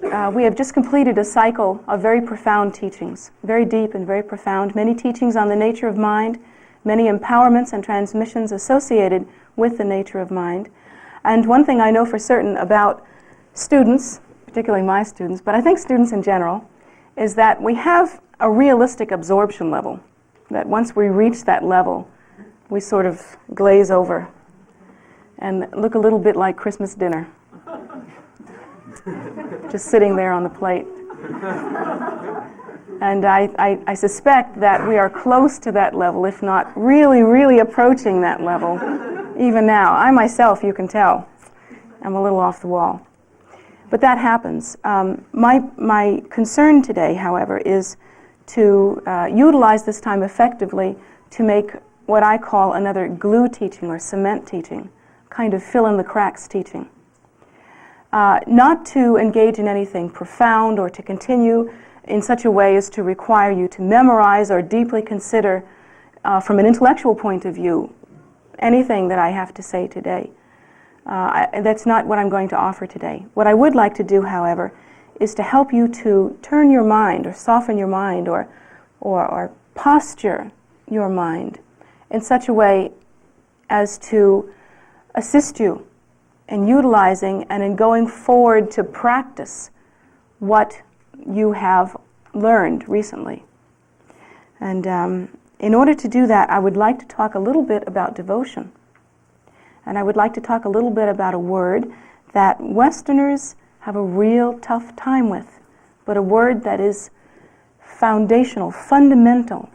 we have just completed a cycle of very profound teachings, very deep and very profound, many teachings on the nature of mind, many empowerments and transmissions associated with the nature of mind. And one thing I know for certain about students, particularly my students, but I think students in general, is that we have a realistic absorption level, that once we reach that level, we sort of glaze over and look a little bit like Christmas dinner, just sitting there on the plate. And I suspect that we are close to that level, if not really, really approaching that level, even now. I myself, you can tell, I'm a little off the wall. But that happens. My concern today, however, is to utilize this time effectively to make what I call another glue teaching or cement teaching, kind of fill in the cracks teaching. Not to engage in anything profound or to continue in such a way as to require you to memorize or deeply consider, from an intellectual point of view, anything that I have to say today. That's not what I'm going to offer today. What I would like to do, however, is to help you to turn your mind or soften your mind or posture your mind in such a way as to assist you in utilizing and in going forward to practice what you have learned recently. And in order to do that, I would like to talk a little bit about devotion. And I would like to talk a little bit about a word that Westerners have a real tough time with, but a word that is foundational, fundamental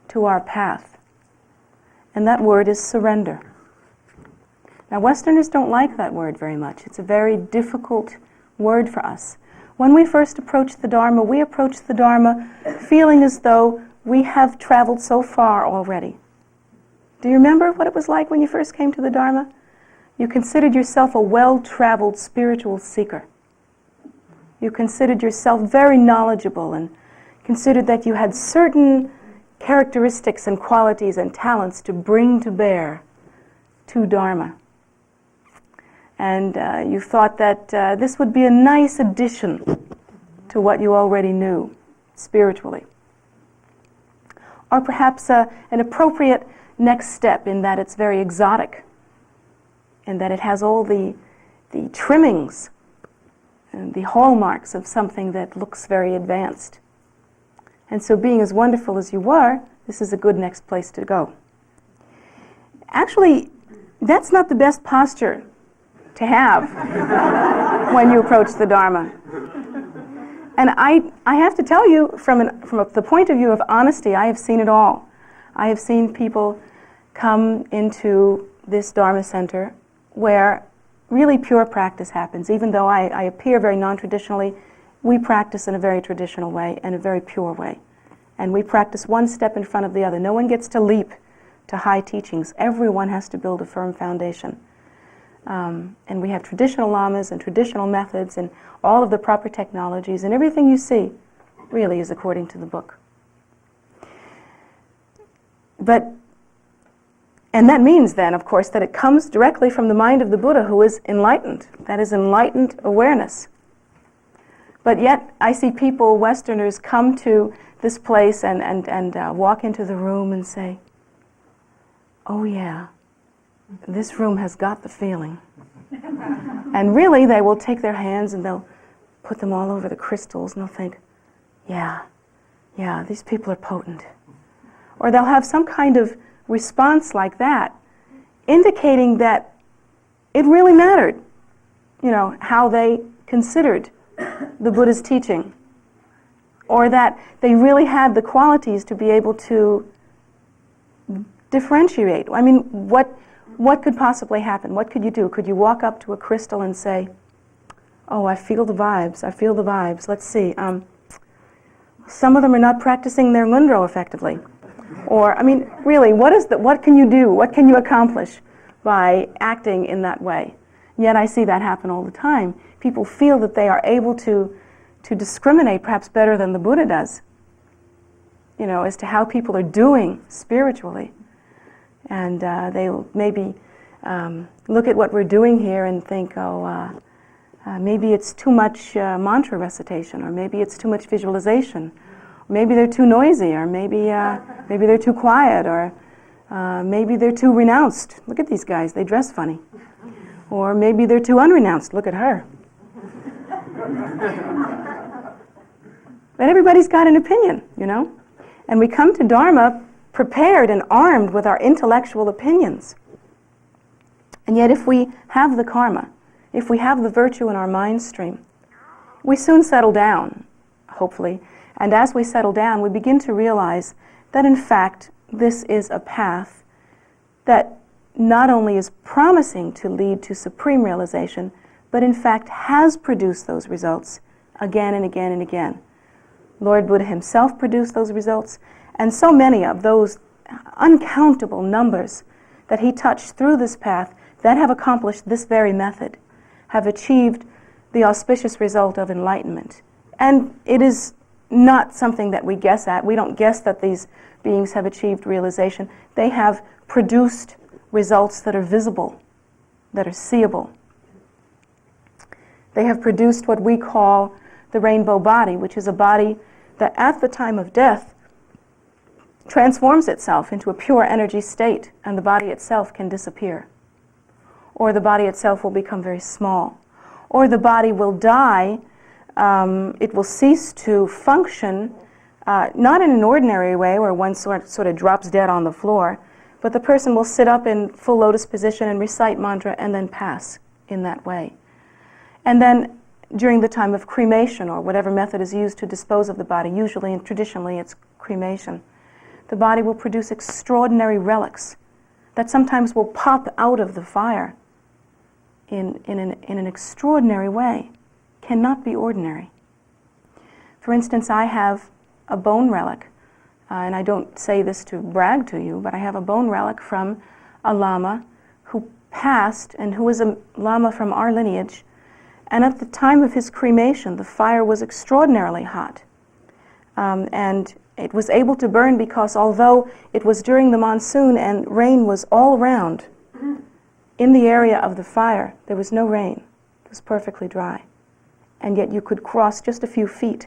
to our path. And that word is surrender. Now, Westerners don't like that word very much. It's a very difficult word for us. When we first approach the Dharma, we approach the Dharma feeling as though we have traveled so far already. Do you remember what it was like when you first came to the Dharma? You considered yourself a well-traveled spiritual seeker. You considered yourself very knowledgeable and considered that you had certain characteristics and qualities and talents to bring to bear to Dharma. And you thought that this would be a nice addition to what you already knew spiritually. Or perhaps an appropriate next step in that it's very exotic, in that it has all the trimmings and the hallmarks of something that looks very advanced. And so being as wonderful as you were, this is a good next place to go. Actually, that's not the best posture to have when you approach the Dharma. And I have to tell you, from the point of view of honesty, I have seen it all. I have seen people come into this Dharma center where really pure practice happens. Even though I appear very non-traditionally, we practice in a very traditional way and a very pure way. And we practice one step in front of the other. No one gets to leap to high teachings. Everyone has to build a firm foundation. And we have traditional lamas and traditional methods and all of the proper technologies, and everything you see really is according to the book. And that means then, of course, that it comes directly from the mind of the Buddha, who is enlightened. That is enlightened awareness. But yet, I see people, Westerners, come to this place and walk into the room and say, "Oh yeah, this room has got the feeling." And really, they will take their hands and they'll put them all over the crystals and they'll think, yeah, these people are potent. Or they'll have some kind of response like that, indicating that it really mattered, how they considered the Buddha's teaching, or that they really had the qualities to be able to differentiate. I mean, what could possibly happen? What could you do? Could you walk up to a crystal and say, "Oh, I feel the vibes, let's see. Some of them are not practicing their Ngundro effectively." Or, I mean, really, what can you do? What can you accomplish by acting in that way? Yet I see that happen all the time. People feel that they are able to discriminate perhaps better than the Buddha does, as to how people are doing spiritually. And they'll maybe look at what we're doing here and think, Maybe it's too much mantra recitation, or maybe it's too much visualization. Maybe they're too noisy, or maybe they're too quiet, or maybe they're too renounced. Look at these guys, they dress funny. Or maybe they're too unrenounced. Look at her. But everybody's got an opinion, you know? And we come to Dharma prepared and armed with our intellectual opinions. And yet if we have the karma, if we have the virtue in our mind stream, we soon settle down, hopefully. And as we settle down, we begin to realize that in fact, this is a path that not only is promising to lead to supreme realization, but in fact has produced those results again and again and again. Lord Buddha himself produced those results, and so many of those uncountable numbers that he touched through this path that have accomplished this very method have achieved the auspicious result of enlightenment. And it is not something that we guess at. We don't guess that these beings have achieved realization. They have produced results that are visible, that are seeable. They have produced what we call the rainbow body, which is a body that at the time of death transforms itself into a pure energy state, and the body itself can disappear. Or the body itself will become very small. Or the body will die, it will cease to function, not in an ordinary way where one sort of drops dead on the floor, but the person will sit up in full lotus position and recite mantra and then pass in that way. And then during the time of cremation, or whatever method is used to dispose of the body, usually and traditionally it's cremation, the body will produce extraordinary relics that sometimes will pop out of the fire in an extraordinary way. Cannot be ordinary. For instance, I have a bone relic, and I don't say this to brag to you, but I have a bone relic from a Lama who passed and who was a Lama from our lineage. And at the time of his cremation, the fire was extraordinarily hot. And it was able to burn because although it was during the monsoon and rain was all around, in the area of the fire, there was no rain. It was perfectly dry. And yet you could cross just a few feet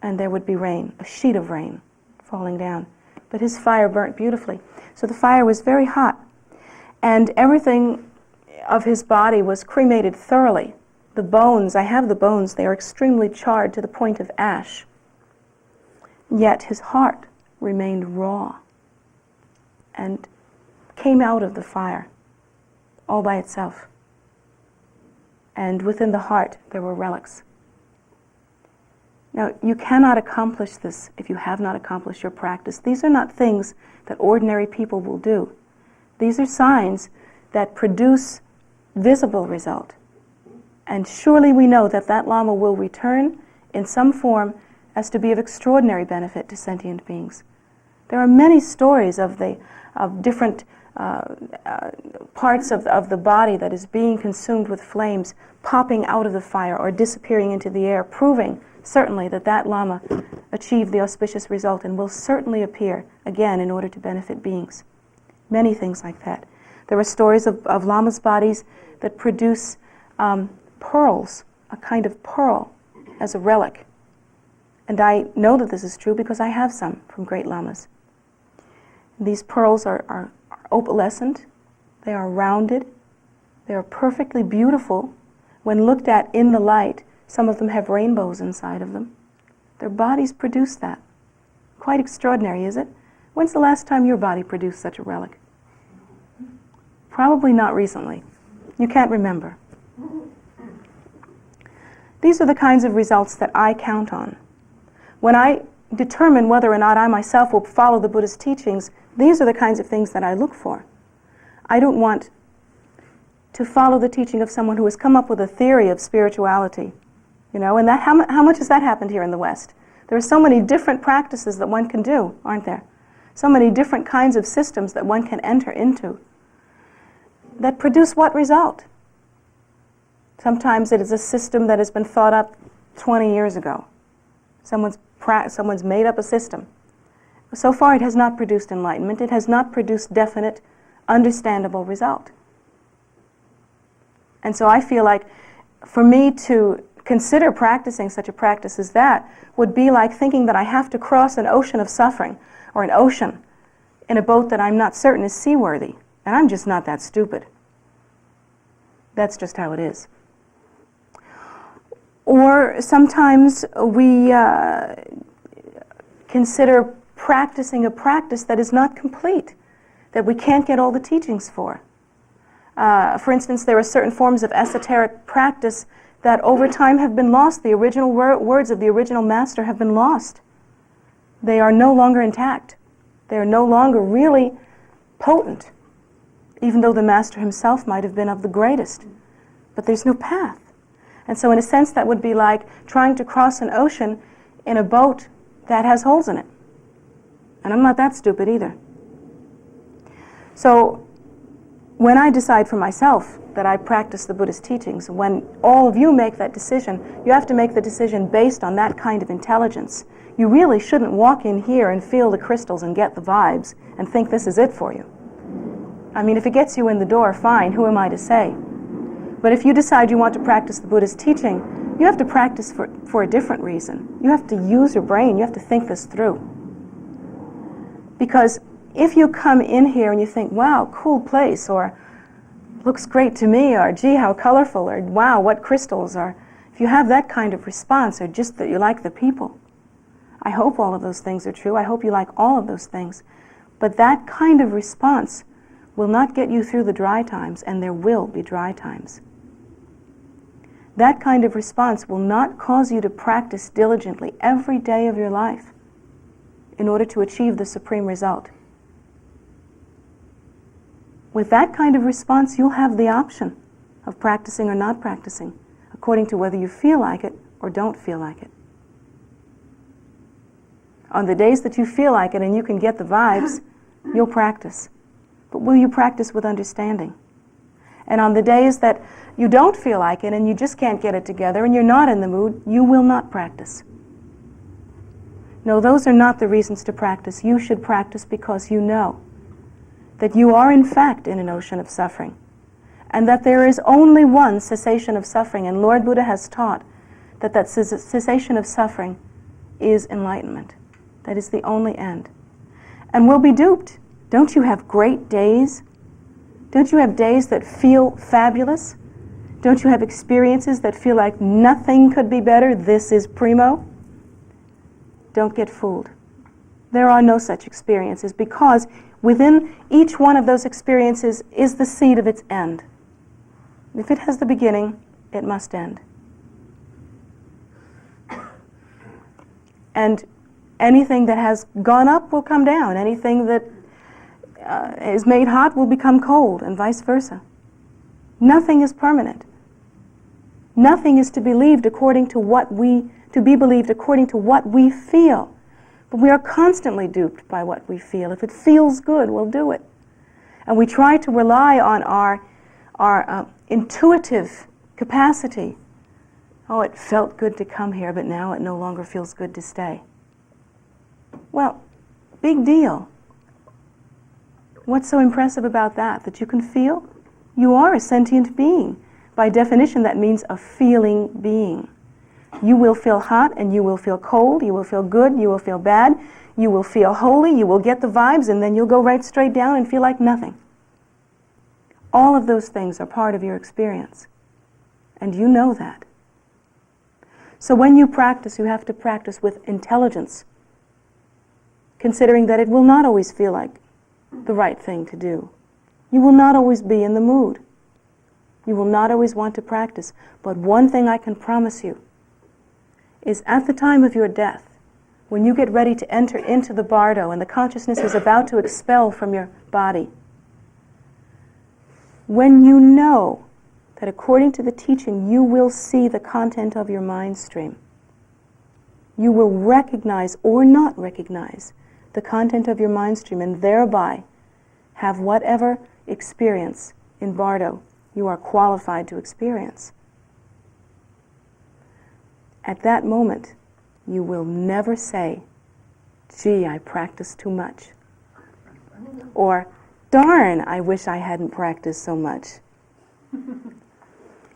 and there would be rain, a sheet of rain falling down. But his fire burnt beautifully. So the fire was very hot. And everything of his body was cremated thoroughly. The bones, I have the bones, they are extremely charred to the point of ash. Yet his heart remained raw and came out of the fire all by itself. And within the heart there were relics. Now, you cannot accomplish this if you have not accomplished your practice. These are not things that ordinary people will do. These are signs that produce visible result. And surely we know that that Lama will return in some form as to be of extraordinary benefit to sentient beings. There are many stories of different parts of the body that is being consumed with flames, popping out of the fire or disappearing into the air, proving certainly that that Lama achieved the auspicious result and will certainly appear again in order to benefit beings. Many things like that. There are stories of Lamas' bodies that produce pearls, a kind of pearl, as a relic. And I know that this is true because I have some from great Lamas. These pearls are opalescent, they are rounded, they are perfectly beautiful. When looked at in the light, some of them have rainbows inside of them. Their bodies produce that. Quite extraordinary, is it? When's the last time your body produced such a relic? Probably not recently. You can't remember. These are the kinds of results that I count on. When I determine whether or not I myself will follow the Buddha's teachings, these are the kinds of things that I look for. I don't want to follow the teaching of someone who has come up with a theory of spirituality. You know, and that how much has that happened here in the West? There are so many different practices that one can do, aren't there? So many different kinds of systems that one can enter into that produce what result? Sometimes it is a system that has been thought up 20 years ago. Someone's made up a system. So far it has not produced enlightenment. It has not produced definite, understandable result. And so I feel like for me to consider practicing such a practice as that would be like thinking that I have to cross an ocean of suffering, or an ocean, in a boat that I'm not certain is seaworthy. And I'm just not that stupid. That's just how it is. Or sometimes we consider practicing a practice that is not complete, that we can't get all the teachings for. For instance, there are certain forms of esoteric practice that over time have been lost. The original words of the original master have been lost. They are no longer intact. They are no longer really potent, even though the master himself might have been of the greatest. But there's no path. And so in a sense that would be like trying to cross an ocean in a boat that has holes in it. And I'm not that stupid either. So when I decide for myself that I practice the Buddhist teachings, when all of you make that decision, you have to make the decision based on that kind of intelligence. You really shouldn't walk in here and feel the crystals and get the vibes and think this is it for you. I mean, if it gets you in the door, fine, who am I to say? But if you decide you want to practice the Buddhist teaching, you have to practice for a different reason. You have to use your brain. You have to think this through. Because if you come in here and you think, wow, cool place, or looks great to me, or gee, how colorful, or wow, what crystals, or if you have that kind of response, or just that you like the people, I hope all of those things are true. I hope you like all of those things. But that kind of response will not get you through the dry times, and there will be dry times. That kind of response will not cause you to practice diligently every day of your life in order to achieve the supreme result. With that kind of response, you'll have the option of practicing or not practicing, according to whether you feel like it or don't feel like it. On the days that you feel like it and you can get the vibes, you'll practice. But will you practice with understanding? And on the days that you don't feel like it and you just can't get it together and you're not in the mood, you will not practice. No, those are not the reasons to practice. You should practice because you know that you are in fact in an ocean of suffering, and that there is only one cessation of suffering, and Lord Buddha has taught that that cessation of suffering is enlightenment. That is the only end. And we'll be duped. Don't you have great days? Don't you have days that feel fabulous? Don't you have experiences that feel like nothing could be better? This is primo. Don't get fooled. There are no such experiences, because within each one of those experiences is the seed of its end. If it has the beginning, it must end. And anything that has gone up will come down. Anything that is made hot will become cold, and vice versa. Nothing is permanent. Nothing is to be believed according to what we feel. But we are constantly duped by what we feel. If it feels good, we'll do it. And we try to rely on our intuitive capacity. Oh, it felt good to come here, but now it no longer feels good to stay. Well, big deal. What's so impressive about that? That you can feel? You are a sentient being. By definition, that means a feeling being. You will feel hot and you will feel cold, you will feel good, you will feel bad, you will feel holy, you will get the vibes, and then you'll go right straight down and feel like nothing. All of those things are part of your experience. And you know that. So when you practice, you have to practice with intelligence, considering that it will not always feel like the right thing to do. You will not always be in the mood. You will not always want to practice. But one thing I can promise you is at the time of your death, when you get ready to enter into the bardo and the consciousness is about to expel from your body, when you know that according to the teaching you will see the content of your mind stream, you will recognize or not recognize the content of your mind stream, and thereby have whatever experience in bardo you are qualified to experience. At that moment, you will never say, gee, I practiced too much. Or, darn, I wish I hadn't practiced so much.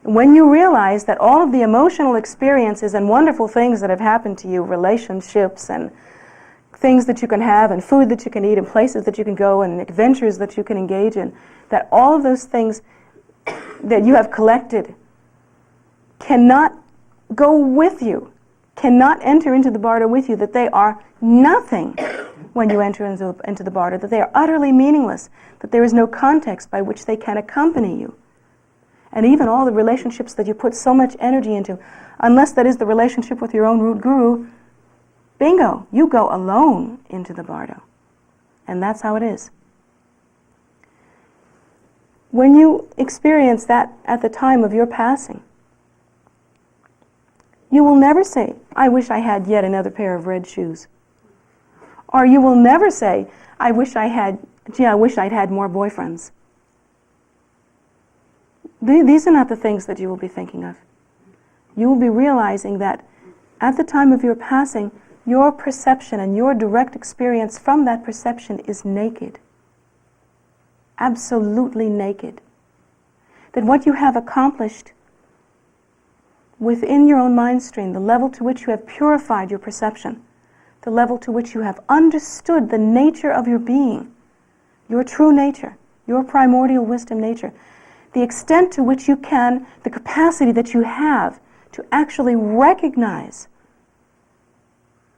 When you realize that all of the emotional experiences and wonderful things that have happened to you, relationships and things that you can have and food that you can eat and places that you can go and adventures that you can engage in, that all of those things that you have collected cannot go with you, cannot enter into the bardo with you, that they are nothing when you enter into the bardo, that they are utterly meaningless, that there is no context by which they can accompany you. And even all the relationships that you put so much energy into, unless that is the relationship with your own root guru, bingo, you go alone into the bardo. And that's how it is. When you experience that at the time of your passing, you will never say, I wish I had yet another pair of red shoes. Or you will never say, I wish I'd had more boyfriends. These are not the things that you will be thinking of. You will be realizing that at the time of your passing, your perception and your direct experience from that perception is naked. Absolutely naked. That what you have accomplished within your own mind stream, the level to which you have purified your perception, the level to which you have understood the nature of your being, your true nature, your primordial wisdom nature, the extent to which you can, the capacity that you have to actually recognize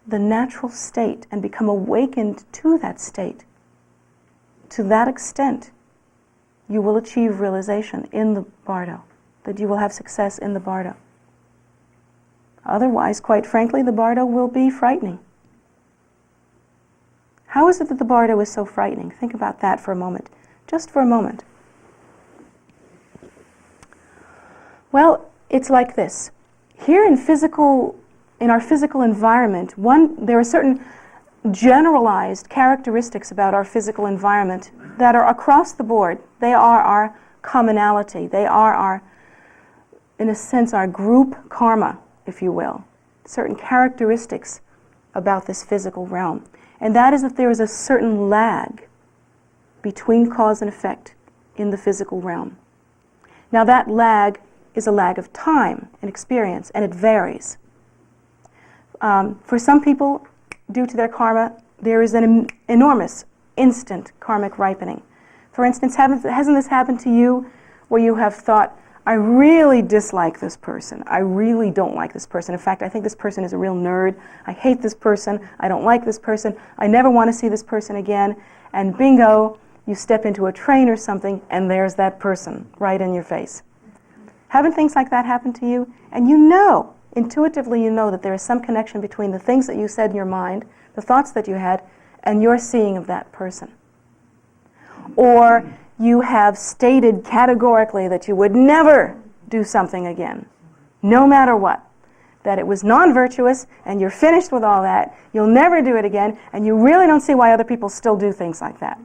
the natural state and become awakened to that state, to that extent, you will achieve realization in the bardo, that you will have success in the bardo. Otherwise, quite frankly, the bardo will be frightening. How is it that the bardo is so frightening? Think about that for a moment, just for a moment. Well, it's like this. Here in our physical environment, there are certain generalized characteristics about our physical environment that are across the board. They are our commonality. They are in a sense, our group karma, if you will. Certain characteristics about this physical realm. And that is that there is a certain lag between cause and effect in the physical realm. Now that lag is a lag of time and experience, and it varies. For some people, due to their karma, there is an enormous, instant karmic ripening. For instance, hasn't this happened to you where you have thought, I really dislike this person. I really don't like this person. In fact, I think this person is a real nerd. I hate this person. I don't like this person. I never want to see this person again. And bingo, you step into a train or something, and there's that person right in your face. Haven't things like that happened to you? And you know, intuitively you know that there is some connection between the things that you said in your mind, the thoughts that you had, and your seeing of that person. Or you have stated categorically that you would never do something again, no matter what. That it was non-virtuous, and you're finished with all that, you'll never do it again, and you really don't see why other people still do things like that.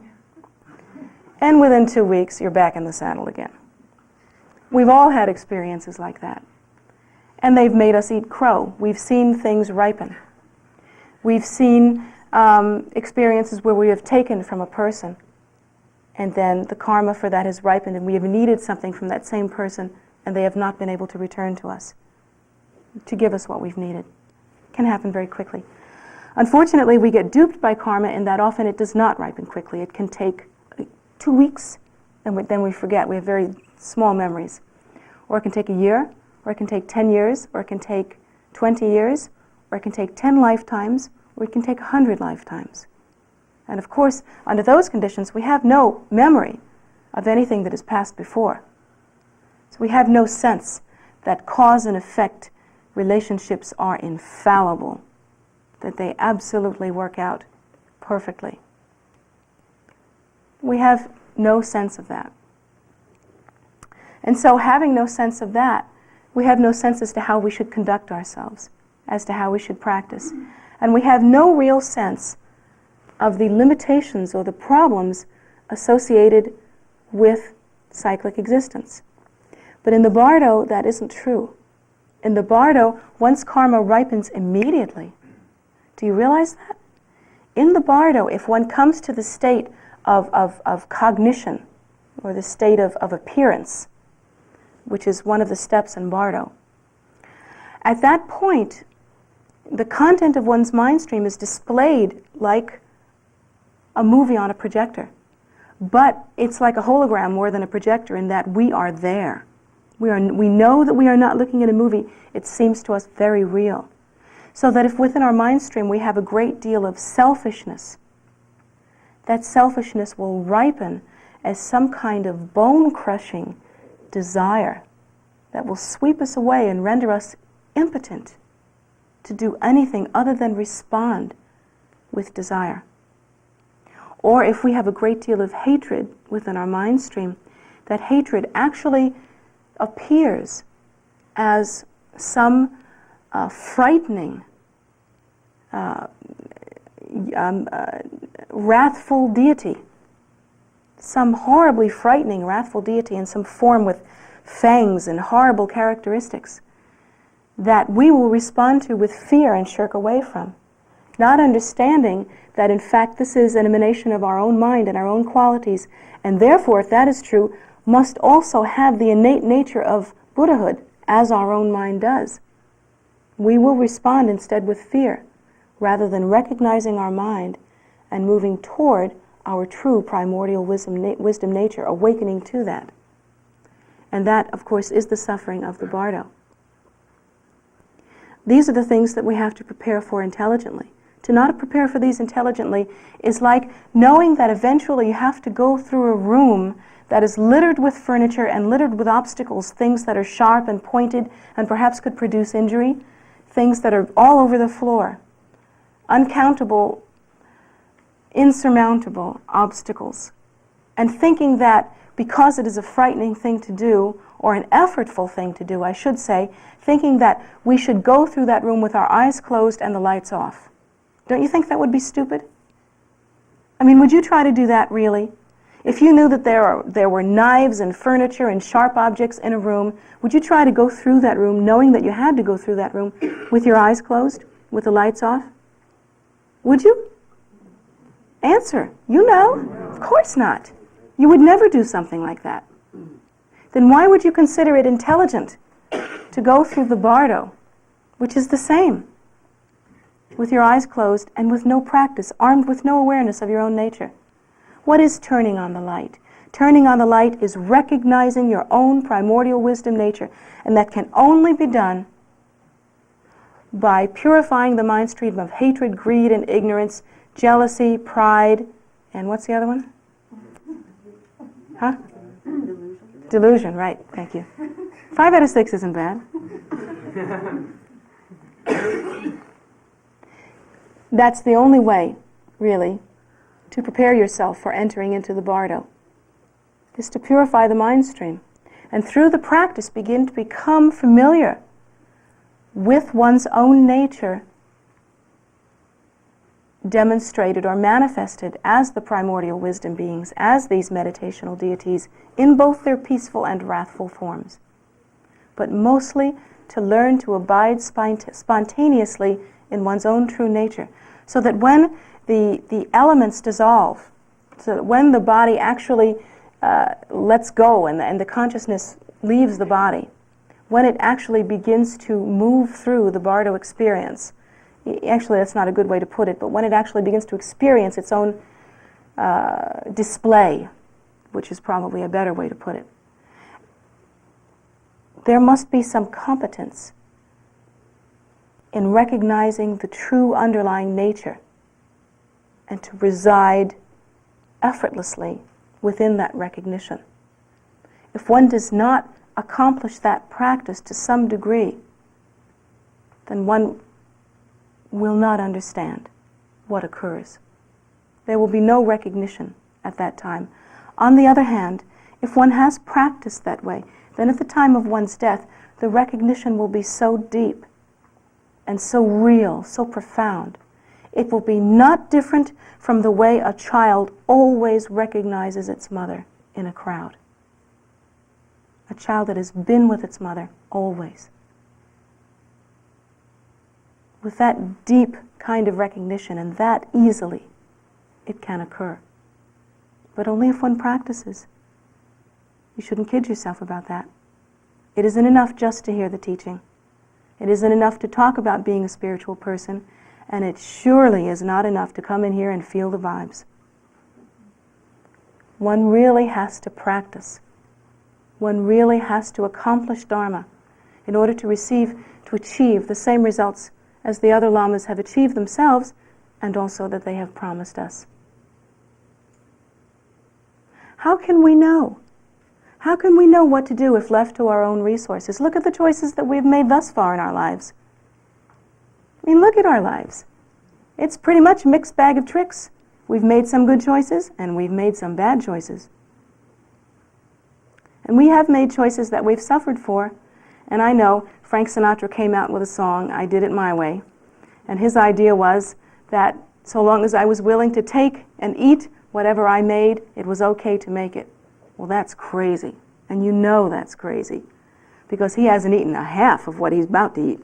And within 2 weeks, you're back in the saddle again. We've all had experiences like that. And they've made us eat crow. We've seen things ripen. We've seen experiences where we have taken from a person, and then the karma for that has ripened, and we have needed something from that same person, and they have not been able to return to us, to give us what we've needed. It can happen very quickly. Unfortunately, we get duped by karma in that often it does not ripen quickly. It can take 2 weeks, and then we forget. We have very small memories. Or it can take a year, or it can take 10 years, or it can take 20 years, or it can take 10 lifetimes, or it can take 100 lifetimes. And of course, under those conditions, we have no memory of anything that has passed before. So we have no sense that cause and effect relationships are infallible, that they absolutely work out perfectly. We have no sense of that. And so having no sense of that, we have no sense as to how we should conduct ourselves, as to how we should practice. And we have no real sense of the limitations or the problems associated with cyclic existence. But in the bardo, that isn't true. In the bardo, once karma ripens immediately. Do you realize that? In the bardo, if one comes to the state of cognition, or the state of appearance, which is one of the steps in Bardo. At that point, the content of one's mind stream is displayed like a movie on a projector. But it's like a hologram more than a projector in that we are there. We know that we are not looking at a movie. It seems to us very real. So that if within our mind stream we have a great deal of selfishness, that selfishness will ripen as some kind of bone-crushing desire that will sweep us away and render us impotent to do anything other than respond with desire. Or if we have a great deal of hatred within our mind stream, that hatred actually appears as some frightening, wrathful deity, some horribly frightening, wrathful deity in some form with fangs and horrible characteristics that we will respond to with fear and shirk away from, not understanding that in fact this is an emanation of our own mind and our own qualities, and therefore, if that is true, must also have the innate nature of Buddhahood, as our own mind does. We will respond instead with fear, rather than recognizing our mind and moving toward our true primordial wisdom nature, awakening to that. And that, of course, is the suffering of the Bardo. These are the things that we have to prepare for intelligently. To not prepare for these intelligently is like knowing that eventually you have to go through a room that is littered with furniture and littered with obstacles, things that are sharp and pointed and perhaps could produce injury, things that are all over the floor, uncountable, insurmountable obstacles, and thinking that because it is a frightening thing to do, or an effortful thing to do, I should say, thinking that we should go through that room with our eyes closed and the lights off. Don't you think that would be stupid? I mean, would you try to do that really? If you knew that there were knives and furniture and sharp objects in a room, would you try to go through that room knowing that you had to go through that room with your eyes closed, with the lights off? Would you? Answer. You know. Of course not. You would never do something like that. Then why would you consider it intelligent to go through the Bardo, which is the same, with your eyes closed and with no practice, armed with no awareness of your own nature? What is turning on the light? Turning on the light is recognizing your own primordial wisdom nature, and that can only be done by purifying the mind stream of hatred, greed, and ignorance, jealousy, pride, and what's the other one? Huh? Delusion, right, thank you. 5 out of 6 isn't bad. That's the only way, really, to prepare yourself for entering into the Bardo, is to purify the mind stream. And through the practice, begin to become familiar with one's own nature demonstrated or manifested as the primordial wisdom beings, as these meditational deities, in both their peaceful and wrathful forms. But mostly to learn to abide spontaneously in one's own true nature, so that when the elements dissolve, so that when the body actually lets go and the consciousness leaves the body, when it actually begins to move through the Bardo experience, actually that's not a good way to put it, but when it actually begins to experience its own display, which is probably a better way to put it, there must be some competence in recognizing the true underlying nature and to reside effortlessly within that recognition. If one does not accomplish that practice to some degree, then one will not understand what occurs. There will be no recognition at that time. On the other hand, if one has practiced that way, then at the time of one's death, the recognition will be so deep and so real, so profound. It will be not different from the way a child always recognizes its mother in a crowd. A child that has been with its mother always. With that deep kind of recognition, and that easily, it can occur. But only if one practices. You shouldn't kid yourself about that. It isn't enough just to hear the teaching. It isn't enough to talk about being a spiritual person, and it surely is not enough to come in here and feel the vibes. One really has to practice. One really has to accomplish Dharma in order to achieve the same results as the other lamas have achieved themselves, and also that they have promised us. How can we know? How can we know what to do if left to our own resources? Look at the choices that we've made thus far in our lives. I mean, look at our lives. It's pretty much a mixed bag of tricks. We've made some good choices, and we've made some bad choices. And we have made choices that we've suffered for. And I know Frank Sinatra came out with a song, I Did It My Way. And his idea was that so long as I was willing to take and eat whatever I made, it was okay to make it. Well, that's crazy. And you know that's crazy. Because he hasn't eaten a half of what he's about to eat.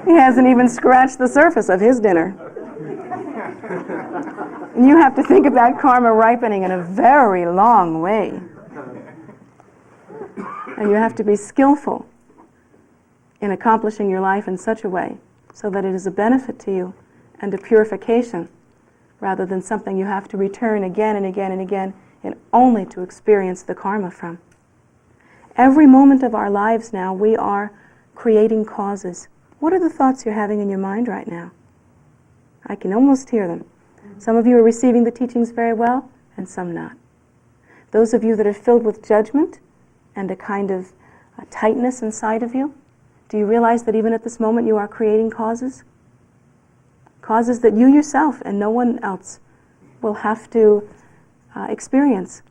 He hasn't even scratched the surface of his dinner. And you have to think of that karma ripening in a very long way. And you have to be skillful in accomplishing your life in such a way so that it is a benefit to you and a purification rather than something you have to return again and again and again and only to experience the karma from. Every moment of our lives now, we are creating causes. What are the thoughts you're having in your mind right now? I can almost hear them. Some of you are receiving the teachings very well, and some not. Those of you that are filled with judgment and a kind of tightness inside of you, do you realize that even at this moment you are creating causes? Causes that you yourself and no one else will have to experience.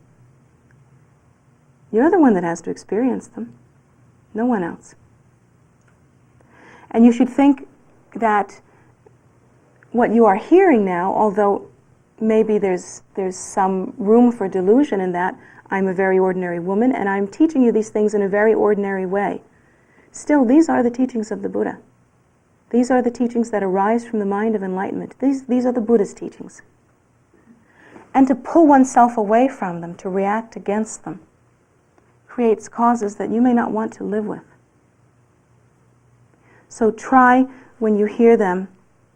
You're the one that has to experience them, no one else. And you should think that what you are hearing now, although maybe there's some room for delusion in that, I'm a very ordinary woman and I'm teaching you these things in a very ordinary way. Still, these are the teachings of the Buddha. These are the teachings that arise from the mind of enlightenment. These are the Buddha's teachings. And to pull oneself away from them, to react against them, creates causes that you may not want to live with. So try, when you hear them,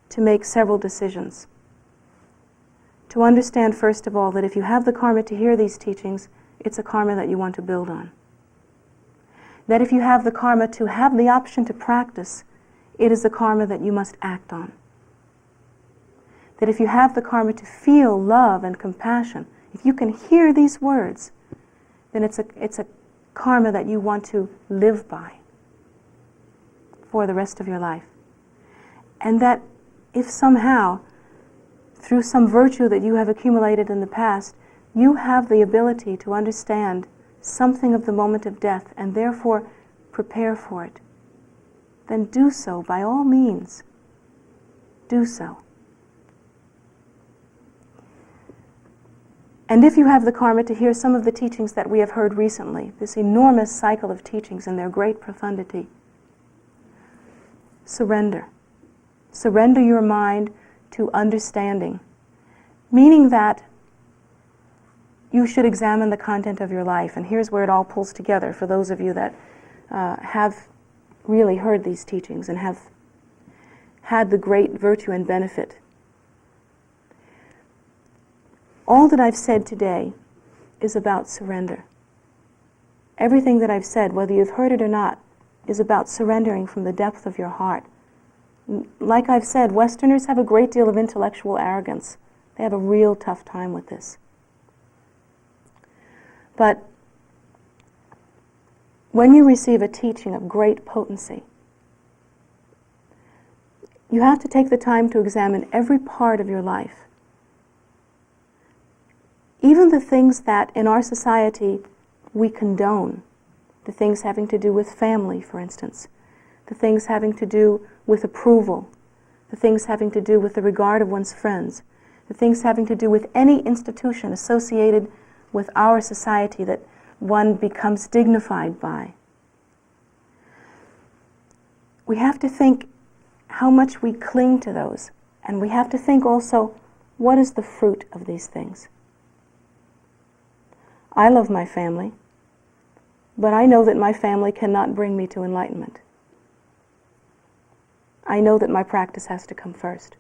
to make several decisions. To understand, first of all, that if you have the karma to hear these teachings, it's a karma that you want to build on. That if you have the karma to have the option to practice, it is a karma that you must act on. That if you have the karma to feel love and compassion, if you can hear these words, then it's a karma that you want to live by for the rest of your life. And that if somehow, through some virtue that you have accumulated in the past, you have the ability to understand something of the moment of death and therefore prepare for it, then do so by all means. Do so. And if you have the karma to hear some of the teachings that we have heard recently, this enormous cycle of teachings and their great profundity, surrender. Surrender your mind to understanding, meaning that you should examine the content of your life. And here's where it all pulls together for those of you that have really heard these teachings and have had the great virtue and benefit. All that I've said today is about surrender. Everything that I've said, whether you've heard it or not, is about surrendering from the depth of your heart. Like I've said, Westerners have a great deal of intellectual arrogance. They have a real tough time with this. But when you receive a teaching of great potency, you have to take the time to examine every part of your life. Even the things that in our society we condone, the things having to do with family, for instance, the things having to do with approval, the things having to do with the regard of one's friends, the things having to do with any institution associated with our society that one becomes dignified by. We have to think how much we cling to those, and we have to think also, what is the fruit of these things? I love my family, but I know that my family cannot bring me to enlightenment. I know that my practice has to come first.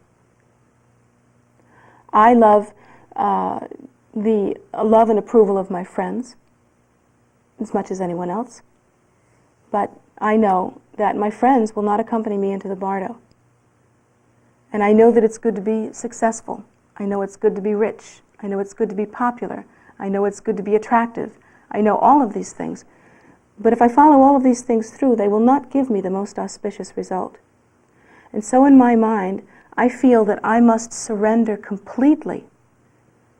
I love the love and approval of my friends as much as anyone else, but I know that my friends will not accompany me into the bardo. And I know that it's good to be successful. I know it's good to be rich. I know it's good to be popular. I know it's good to be attractive. I know all of these things. But if I follow all of these things through, they will not give me the most auspicious result. And so in my mind, I feel that I must surrender completely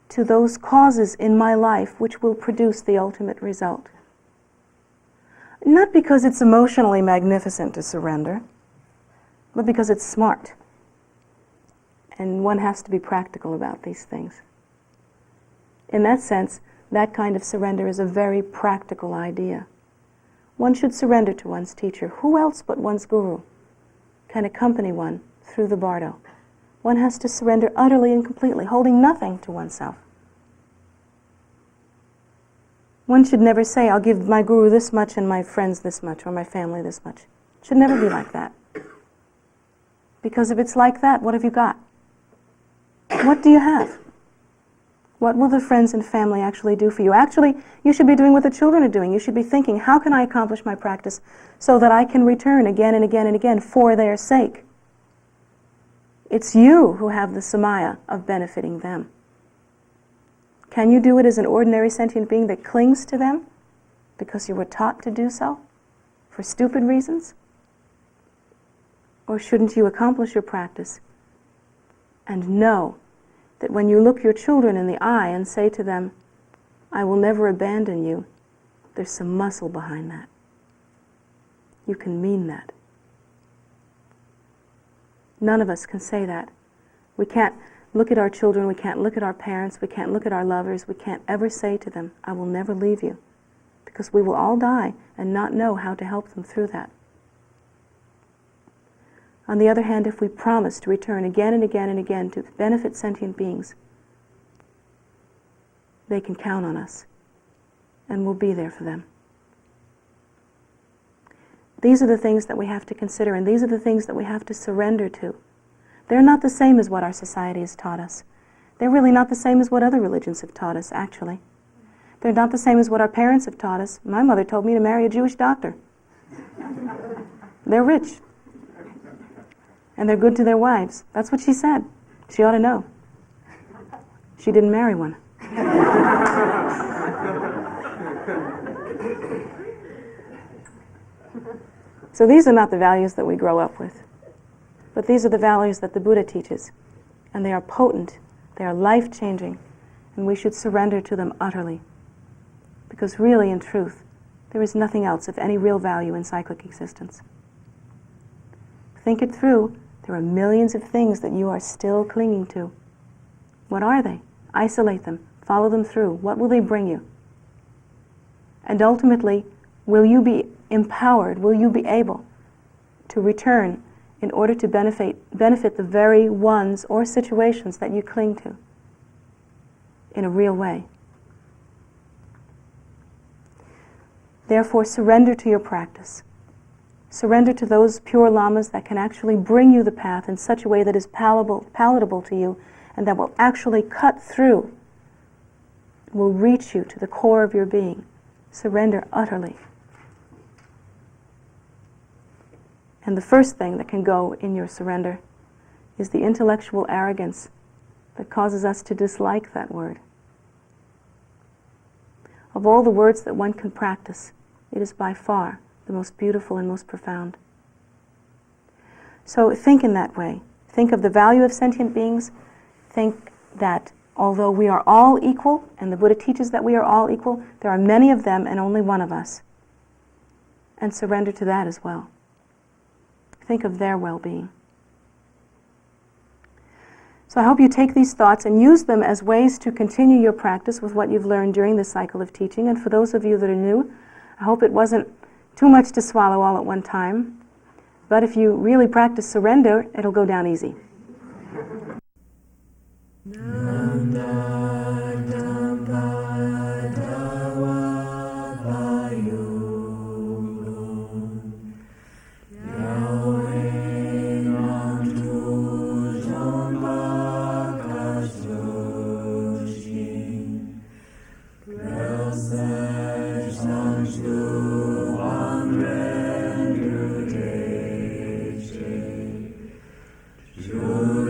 to those causes in my life which will produce the ultimate result. Not because it's emotionally magnificent to surrender, but because it's smart. And one has to be practical about these things. In that sense, that kind of surrender is a very practical idea. One should surrender to one's teacher. Who else but one's guru can accompany one through the bardo? One has to surrender utterly and completely, holding nothing to oneself. One should never say, I'll give my guru this much and my friends this much, or my family this much. It should never be like that. Because if it's like that, what have you got? What do you have? What will the friends and family actually do for you? Actually, you should be doing what the children are doing. You should be thinking, how can I accomplish my practice so that I can return again and again and again for their sake? It's you who have the samaya of benefiting them. Can you do it as an ordinary sentient being that clings to them because you were taught to do so for stupid reasons? Or shouldn't you accomplish your practice and know that when you look your children in the eye and say to them, I will never abandon you, there's some muscle behind that. You can mean that. None of us can say that. We can't look at our children, we can't look at our parents, we can't look at our lovers, we can't ever say to them, I will never leave you, because we will all die and not know how to help them through that. On the other hand, if we promise to return again and again and again to benefit sentient beings, they can count on us, and we'll be there for them. These are the things that we have to consider, and these are the things that we have to surrender to. They're not the same as what our society has taught us. They're really not the same as what other religions have taught us, actually. They're not the same as what our parents have taught us. My mother told me to marry a Jewish doctor. They're rich. And they're good to their wives. That's what she said. She ought to know. She didn't marry one. So these are not the values that we grow up with. But these are the values that the Buddha teaches. And they are potent. They are life-changing. And we should surrender to them utterly. Because really, in truth, there is nothing else of any real value in cyclic existence. Think it through. There are millions of things that you are still clinging to. What are they? Isolate them. Follow them through. What will they bring you? And ultimately, will you be empowered? Will you be able to return in order to benefit the very ones or situations that you cling to in a real way? Therefore, surrender to your practice. Surrender to those pure lamas that can actually bring you the path in such a way that is palatable to you and that will actually cut through, will reach you to the core of your being. Surrender utterly. And the first thing that can go in your surrender is the intellectual arrogance that causes us to dislike that word. Of all the words that one can practice, it is by far the most beautiful and most profound. So think in that way. Think of the value of sentient beings. Think that although we are all equal, and the Buddha teaches that we are all equal, there are many of them and only one of us. And surrender to that as well. Think of their well-being. So I hope you take these thoughts and use them as ways to continue your practice with what you've learned during this cycle of teaching. And for those of you that are new, I hope it wasn't too much to swallow all at one time. But if you really practice surrender, it'll go down easy. Nanda Sure.